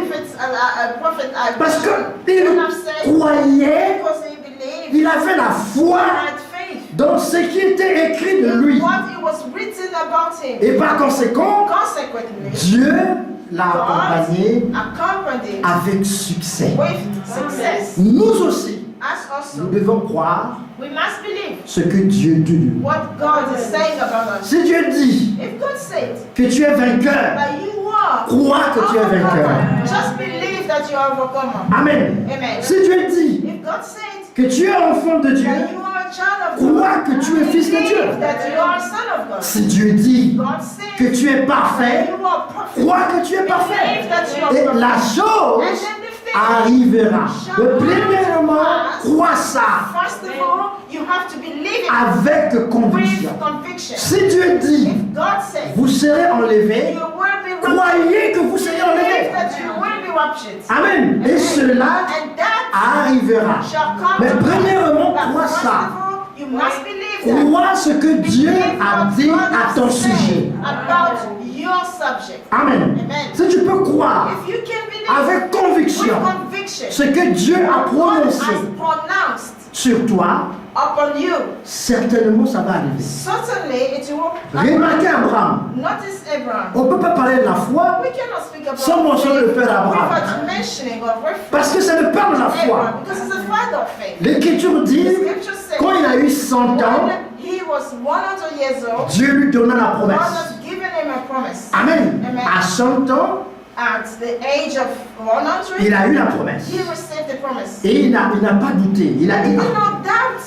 prophet parce qu'il have said, croyait, because he believed, il avait la he foi had faith dans ce qui était écrit de in lui. what it was written about him. Et par conséquent, Consequently, Dieu l'a accompagné accompanied avec succès. with success. Nous aussi, As nous also, devons croire we must believe ce que Dieu dit de nous. what God is saying about us. Si Dieu dit If God said que tu es vainqueur, that you are crois que tu es vainqueur. overcomer, just believe that you are overcomer. Amen. Amen. Si Dieu dit If God said que tu es enfant de Dieu, that you are a child of God, crois que tu es fils de Dieu. believe that you are a son of God. Si Dieu dit God said que tu es that parfait, you are perfect. crois que tu es Believe parfait. that you are Et perfect. la chose And then the thing, arrivera. Mais premièrement, crois ça first of all, you have to believe it avec conviction. with conviction. Si Dieu dit, If God said vous serez enlevés, you will be raptured, croyez que vous serez believe enlevés. that you will be raptured. Amen. Et cela And that arrivera. shall come Mais to pass. premièrement, But crois first ça. of all, you must believe that. Crois ce que Dieu Believe a what dit God à ton has said sujet. about your subject. Amen. Amen. Si tu peux croire If you can believe avec conviction with conviction ce que Dieu a what God prononcé has pronounced sur toi, upon you. certainement ça va arriver. Certainly it will happen. Remarquez Abraham. Notice Abraham. On ne peut pas parler de la foi We cannot speak about sans mentionner le père Abraham. without mentioning or referring parce que c'est le père de la foi. Abraham, because he's the father of faith. L'Écriture dit, The scripture says quand il a eu 100 ans, when he was 100 years old, Dieu lui donna la God promesse. has given him a promise. Amen. Amen. À 100 ans, At the age of 100, il a eu la promesse. he received the promise. Et il n'a pas douté. Il a He dit, did not doubt.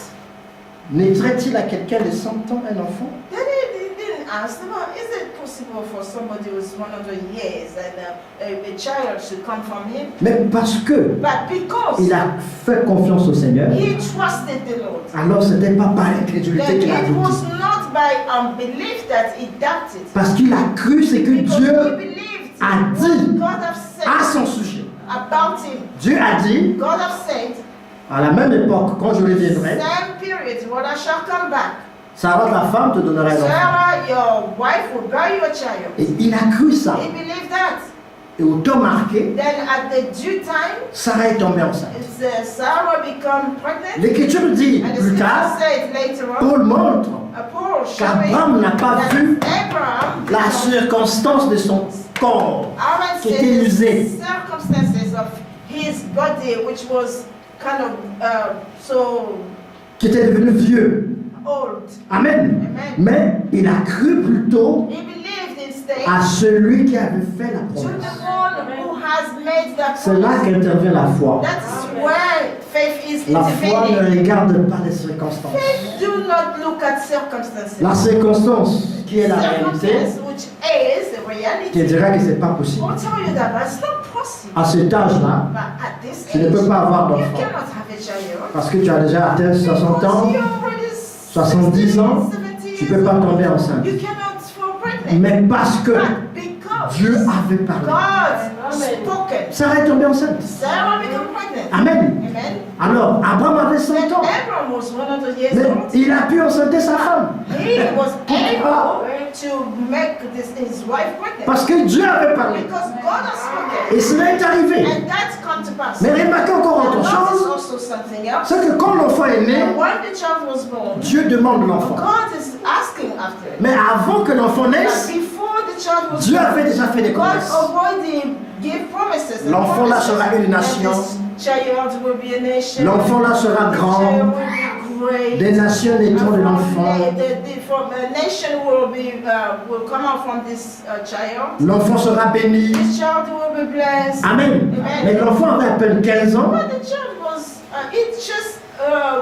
naîtrait-il à quelqu'un de 100 ans un enfant? Then he didn't ask them, is it possible for somebody who's 100 years and a child should come from him? Mais parce que But because il a fait confiance au Seigneur, he trusted the Lord, alors ce n'était pas par incrédulité then qu'il a it was douté. not by unbelief that he doubted. Parce qu'il a cru ce que Because he Dieu believed a what dit God have à said son sujet. about him. Dieu a dit, God have said, à la même époque, quand je reviendrai, same period, when I shall come back, Sarah, ta femme, te donnera un enfant. Sarah, your wife, will bear you a child. Et il a cru ça. He believed that. Et au temps marqué, Then at the due time, Sarah est tombée enceinte. Sarah become pregnant. L'Écriture dit And the plus scripture tard, said later on, Paul montre Paul showing qu'Abraham n'a pas that vu Abraham, la circonstance de son corps Aaron qui said était the usé. circumstances of his body, which was kind of so qui était devenu vieux. old. Amen. Amen. Mais il a cru plutôt He believed instead à celui qui avait fait la to the promesse. one who has made that C'est là promise. qu'intervient la foi. That is where faith is La foi intervening. ne regarde pas les circonstances. Faith do not look at circumstances. La circonstance qui est la réalité, Circumstance which is the qui reality. dira que c'est pas possible. Will tell you that, but it's not possible. À cet âge-là, But at this tu ne age, peux pas avoir you d'enfant. cannot have a child. Parce que tu as déjà atteint 60 Because ans, you're already 70 ans, 70 tu ne peux pas tomber enceinte. You cannot fall pregnant. Mais parce que But because Dieu avait parlé, God spoken, Sarah est tombée enceinte. Sarah became pregnant. Amen. Amen. Alors, Abraham avait 100 Then ans, Abraham was 100 years mais old. il a pu enceinter sa femme. He was able to make his wife pregnant. Parce que Dieu avait parlé. Because God has spoken. Et cela est arrivé. And that's come to pass. Mais remarquez encore And autre notice chose, also something else. c'est que quand l'enfant est né, When the child was born, Dieu demande l'enfant. God is asking after it. Mais avant que l'enfant But naisse, before the child was Dieu born, avait déjà fait des God promesses. already gave promises. and L'enfant là promises. sera une And nation. this child will be a nation. L'enfant là sera The grand. child will be great. Des nations naîtront de l'enfant. From a nation will come out from this child. L'enfant sera béni. This child will be blessed. Amen. Mais l'enfant avait à peine 15 ans. But the child was, it just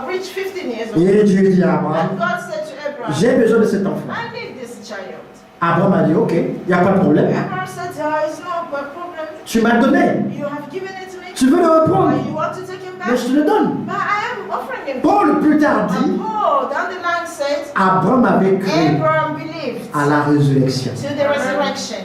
reached 15 years old. Et Dieu dit à Abraham, And God said to Abraham, j'ai besoin de cet enfant. I need this child. Abraham a dit, ok, il n'y a pas de problème. Abraham said, it's no problem. Tu m'as donné. You have given it to me. Tu veux le reprendre. You want to take him Mais back? je te le donne. But I am offering him. Paul plus tard dit, And Paul down the line said, Abraham avait cru Abraham believed à la résurrection. to the resurrection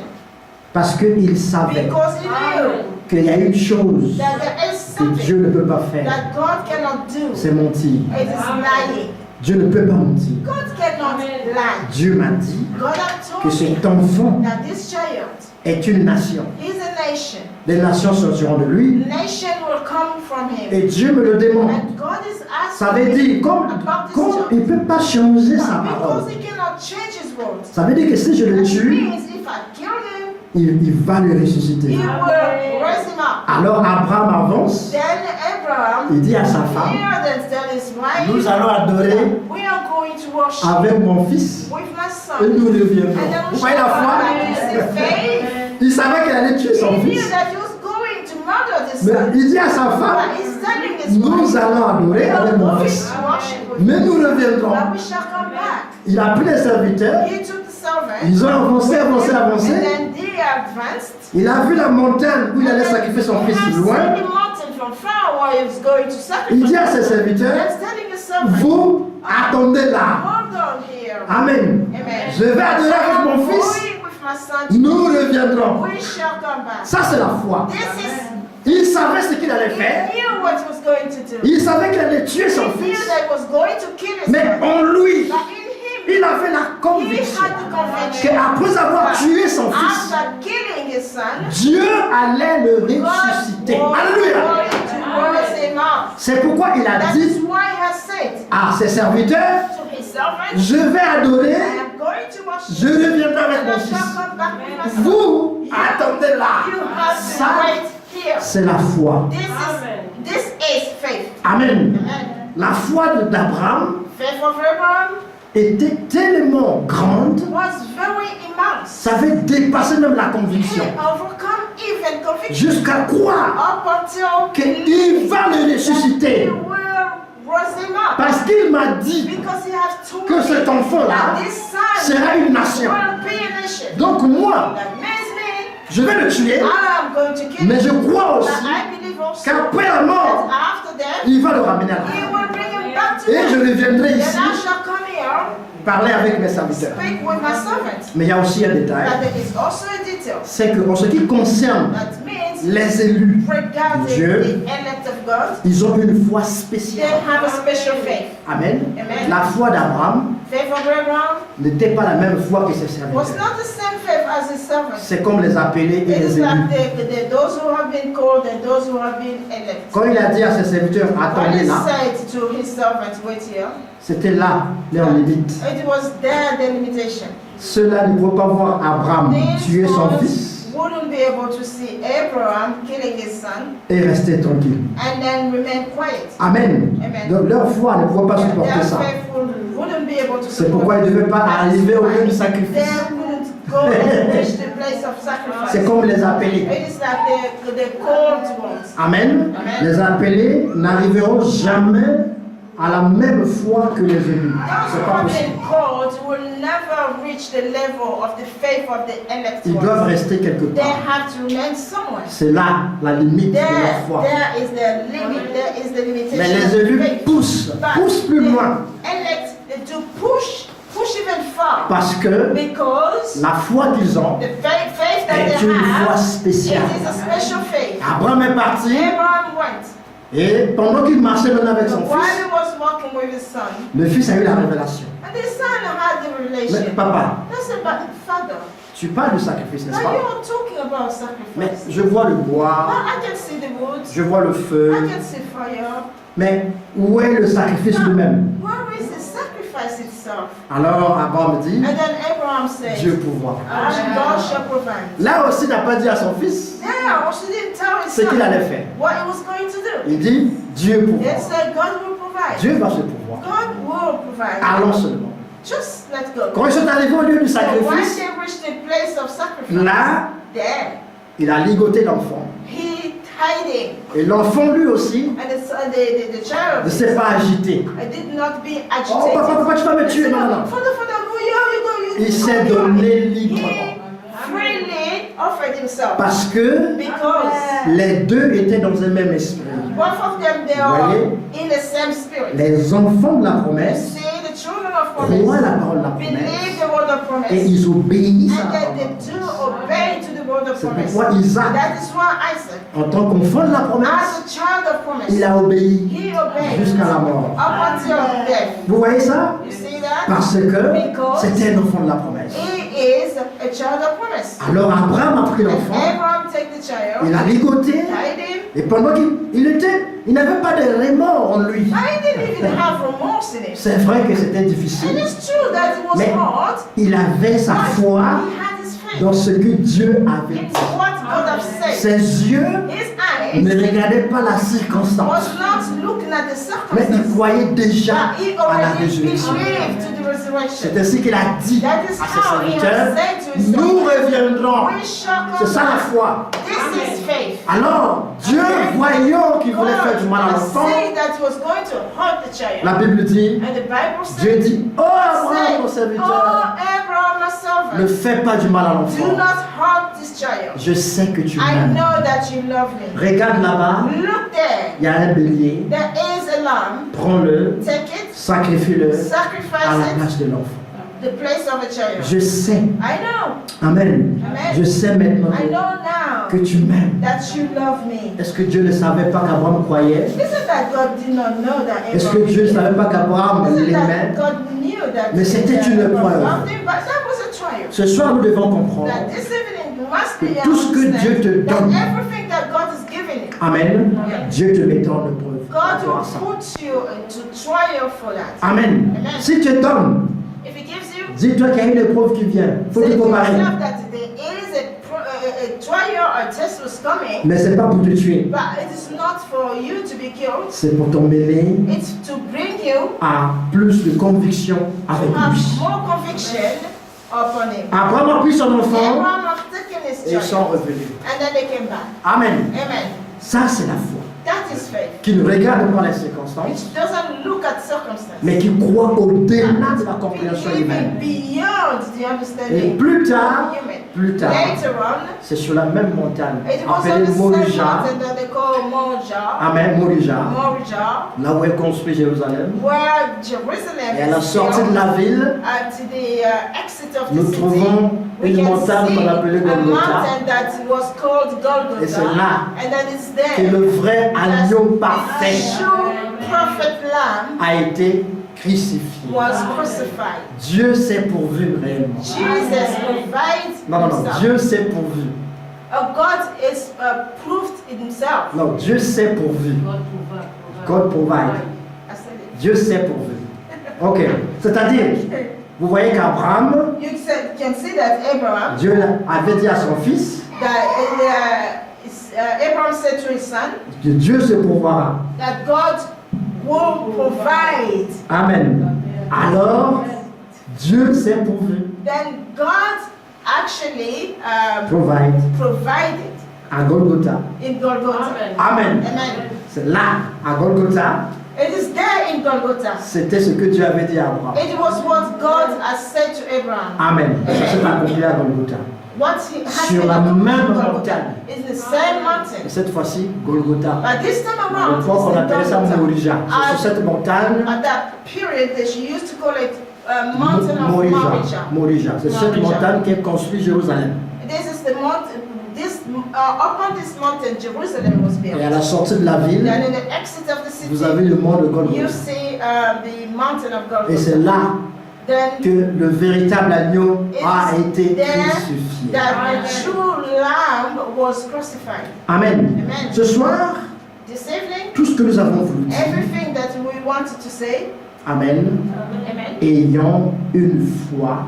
Parce qu'il savait because he knew qu'il y a une chose that there is que something Dieu ne peut pas faire. that God cannot do. C'est mentir. It is lying. Dieu ne peut pas mentir. God cannot lie. Dieu m'a dit God has que told me cet enfant that this child est une nation. is a nation. Les nations sortiront de lui. Nation will come from him. Et Dieu me le demande. And God is Ça veut asking dire, me comme about this il ne child. peut pas changer sa parole. Because he cannot change his words. Ça veut dire que si je le That tue, means if I kill him, il va le he ressusciter. will raise him up. Alors Abraham avance. Then Abraham, Il dit à sa femme, here then tell his wife, nous allons adorer we are going to worship avec mon fils with my et son. nous reviendrons. And then Vous we voyez la shall come foi? back. You see faith? Il savait qu'il allait tuer son He knew fils. that he was going to murder the Mais son. il dit à sa But femme, he's telling his nous wife, allons adorer we are avec mon going fils. to worship with Mais nous him. reviendrons. But we shall come back. Il a pris les serviteurs. He took the servant. Ils ont avancé, avancé, And avancé. then they advanced. Il a vu la montagne où il allait sacrifier son He fils has loin. seen the mountain from far where he was going to Il sacrifice. dit à ses And serviteurs, he's telling his servant, vous attendez là. hold on here. Amen. Amen. Je vais adorer avec mon I'm fils. going with my son. Nous reviendrons. We shall come back. Ça, c'est la foi. This is, Il savait ce qu'il allait he faire. knew what he was going to do. Il savait qu'il allait tuer He son knew fils. that he was going to kill his Mais son. en lui, But in him, il avait la he conviction had the conviction qu'après avoir that tué son fils, after killing his son, Dieu allait le God ressusciter. was Alléluia. going to raise him up. C'est pourquoi il a That is dit why he has said à ses serviteurs, to his servants, je vais adorer, I am going to worship. je reviendrai avec And mon I fils. shall come back with my son. Vous, attendez là. You have to Ça, wait here. c'est la foi. This is faith. Amen. Amen. La foi d'Abraham Faith of Abraham était tellement grande, was very immense. ça avait dépassé même la conviction. He overcome even conviction Jusqu'à croire up until qu'il va le he ressusciter. will raise him up. Parce qu'il m'a dit Because he has told que me cet enfant-là that this son sera une nation. will be a nation. Donc moi, That means me, je vais le tuer, I am going to kill mais je him. crois But aussi I believe also qu'après la that mort, after death, il va le ramener à la he vie. will bring him back to Et je life. reviendrai Then ici I shall come here, parler avec mes serviteurs. speak with my servants. Mais il y a aussi un But détail, there is also a detail. c'est que en ce qui concerne That means les élus, regarding Dieu, the elect of God, ils ont une foi they spéciale. have a special faith. Amen. Amen. La foi d'Abraham Faith of Abraham n'était pas la même foi que ses was serviteurs. not the same faith as his servants. C'est comme les appelés et It is les élus. like those who have been called and those who have been elected. Quand il a dit à ses serviteurs, When attendez he là, said to his servants, wait here, c'était là leur limite. it was there the limitation. Ceux-là ne pouvaient pas voir Abraham tuer These son ones fils wouldn't be able to see Abraham killing his son et rester tranquille. and then remain quiet. Amen. Amen. Donc leur foi ne pouvait pas supporter Their ça. faith wouldn't be able to C'est support pourquoi ils ne devaient pas That is arriver au lieu du why sacrifice. they wouldn't go and reach the place of sacrifice. C'est comme les appelés. It is like the called ones. Amen. Amen. Les appelés n'arriveront jamais à la même foi que les élus. Those C'est who pas have possible. been called will never reach the level of the faith of the elect Ils doivent ones. rester quelque They part. have to remain somewhere. C'est là la limite de leur foi. There is the limit. There is the limitation. Mais les of élus faith. poussent plus the loin. elect to push even far. Parce que Because la foi qu'ils ont the faith that est they une foi have, it spéciale. is a special faith. Abraham est parti Abraham went. et pendant qu'il marchait maintenant avec son While fils, he was walking with his son, le fils a eu la révélation. and the son had the Mais revelation. papa, That's about the father. tu parles du sacrifice, n'est-ce Now pas? you're talking about Mais sacrifice. je vois le bois, Well, I can see the wood. je vois le feu, I can see fire. mais où est le sacrifice lui-même? Where is the sacrifice itself? Alors Abraham dit, And then Abraham said, Dieu pourvoit. God shall provide. Là aussi, il n'a pas dit à son fils Yeah, well, she didn't tell his ce qu'il son allait faire. what he was going to do. Il dit, Dieu pourvoit. It said God will provide. Dieu va se pourvoir. God will provide. Allons seulement. Just let go. Quand ils sont arrivés au lieu du So when sacrifice, they reached the place of sacrifice, là, there il a ligoté l'enfant. he tied him, Et l'enfant lui aussi and the child ne s'est pas agité. did not be Oh agitated. papa, tu vas me He tuer. said, Non, non, non. Father, go, you Il s'est go, donné He librement. freely offered himself Parce que because les deux étaient dans un même esprit. both of them they Vous are voyez? in the same spirit. Les enfants de la You promesse see, the children of croient la promise parole de la believe promesse the word of promise, et ils obéissent à and la that parole. they do obey to the word of C'est promise. pourquoi Isaac, That is why Isaac, en tant qu'enfant de la promesse, as a child of promise, il a obéi he obeyed jusqu'à la mort. up until death. Vous voyez ça? You see that? Parce que c'était un enfant de la promesse. He is a child of promise. Alors Abraham a pris l'enfant, Abraham take the child, il a ligoté, tied him. et pendant il n'avait pas de remords en lui. I didn't even have remorse in it. C'est vrai que c'était And difficile, it's true that it was mais hard, il avait sa but foi he had his faith. dans ce que Dieu avait It's dit. what God has said. Ses yeux His ne eyes regardaient pas la circonstance, was not looking at the mais il circumstances, croyait déjà but he à la already résurrection. believed to the resurrection. C'est ainsi qu'il a dit That is à ses how he serviteurs, has said to his nous servants, reviendrons. we shall C'est come ça la back. foi. This is faith. Alors, Dieu, voyant qu'il voulait faire du mal à God l'enfant, said that he was going to hurt the child. la Bible dit, And the Bible Dieu says, dit, oh Abraham, mon oh serviteur, Abraham, my ne servant, fais pas du mal à do l'enfant. not hurt this child. Je sais que tu I m'aimes. know that you love me. Regarde là-bas, Look there. il y a un bélier, There is a lamb. prends-le, Take it, sacrifie-le à la sacrifice place de l'enfant. it, the place of a child. Je sais, I know. amen, Amen. je sais maintenant I know now que tu m'aimes. that you love me. Est-ce que Dieu ne savait pas qu'Abraham croyait? Isn't that God did not know that Est-ce que Abraham Dieu ne savait pas qu'Abraham Isn't l'aimait? that God knew that Mais c'était that une Abraham preuve. loved him, but that was a trial. Ce soir, nous devons comprendre. That this evening must Que be tout ce que understand Dieu te that donne. everything that God is giving you, Amen. Yeah. Dieu te mettra en épreuve. God God rapport à will ça. put you into trial for that. Amen. Amen. Si tu es homme, If He gives you, dis-toi qu'il y a une épreuve qui vient. Il faut say te to préparer. yourself that there is a trial or test was coming, Mais ce n'est pas pour te tuer. but it is not for you to be killed. C'est pour t'emmener It's to bring you à plus de conviction avec to have lui. more conviction upon Him. Abraham a pris son enfant Abraham have taken his et ils sont child, revenus. and then they came back. Amen. Amen. Ça, c'est la foi. That is faith. Qui ne regarde pas les Which circonstances, doesn't look at circumstances. mais qui croit au-delà de la compréhension Believing humaine. beyond the Et understanding plus tard, human. Later on, c'est sur la même montagne, it was on appelée the same Morija. mountain that they call Morija, Amen, Morija. Morija, Là où elle construit Jérusalem. where Jerusalem Et à la is sortie de built. la ville, At the exit of the nous city, trouvons we une can montagne see qu'on appelait a Golgotha. mountain that was called Et c'est Golgotha, là and that is que there. le vrai agneau A parfait true prophet lamb a été crucifié. was crucified. Dieu s'est pourvu réellement. Jesus provides Non, non, non, himself. Dieu s'est pourvu. God is proved himself. Non, Dieu s'est pourvu. God provide. I said it. Dieu s'est pourvu. Ok. C'est-à-dire, vous voyez qu'Abraham, You can see that Abraham, Dieu avait dit à son fils Abraham said to his son que Dieu se pourvoira. that God will provide. Amen. Alors, Dieu s'est pourvu. Then God actually Provide provided à Golgotha. in Golgotha. Amen. Amen. C'est là, à Golgotha, It is there in Golgotha. c'était ce que Dieu avait dit à Abraham. It was what God has said to Abraham. Amen. Ça s'est accompli à Golgotha. What he has Sur been la accomplished même in Golgotha montagne. is the same Et mountain. cette fois-ci, Golgotha. But this time À around, l'époque, on it's in appelait ça Golgotha. Morija. C'est sur cette montagne, At that period, they used to call it mountain of Morija. Morija. Morija. C'est cette Morija. montagne qui est construite Jérusalem. This is the mountain. Upon this mountain, Jerusalem was built. Et à la sortie de la ville, And in the exit of the city, vous avez le mont de you Golgotha. see the mountain of Et c'est Golgotha. là Then que le véritable agneau it a is été there crucifié. that the true lamb was crucified. Amen. Amen. Ce soir, This evening, tout ce que nous avons voulu dire, everything that we wanted to say, Amen, amen, ayant une foi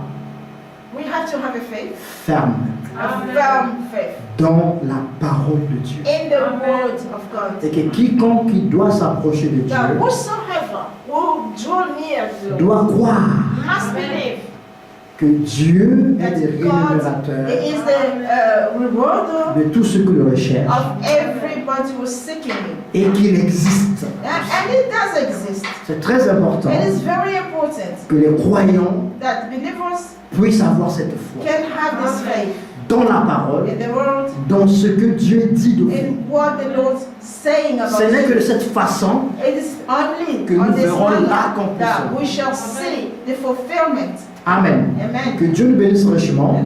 we have to have a faith, ferme a firm faith dans la parole de Dieu. in the word of God. Et que quiconque qui doit s'approcher de That Dieu whosoever will draw near to doit croire must believe que Dieu est that le God rémunérateur is the rewarder de tout ce que le recherche of everybody who's seeking Him. et qu'il existe. And it does exist. C'est très important It is very important que les croyants that believers puissent avoir cette foi can have this faith dans la parole, in the world, dans ce que Dieu dit de vous. in what the Lord's saying about Ce n'est que de it. cette façon It is only que nous on this verrons manner l'accomplissement. that we shall see the fulfillment. Amen. Amen. Que Dieu nous bénisse richement.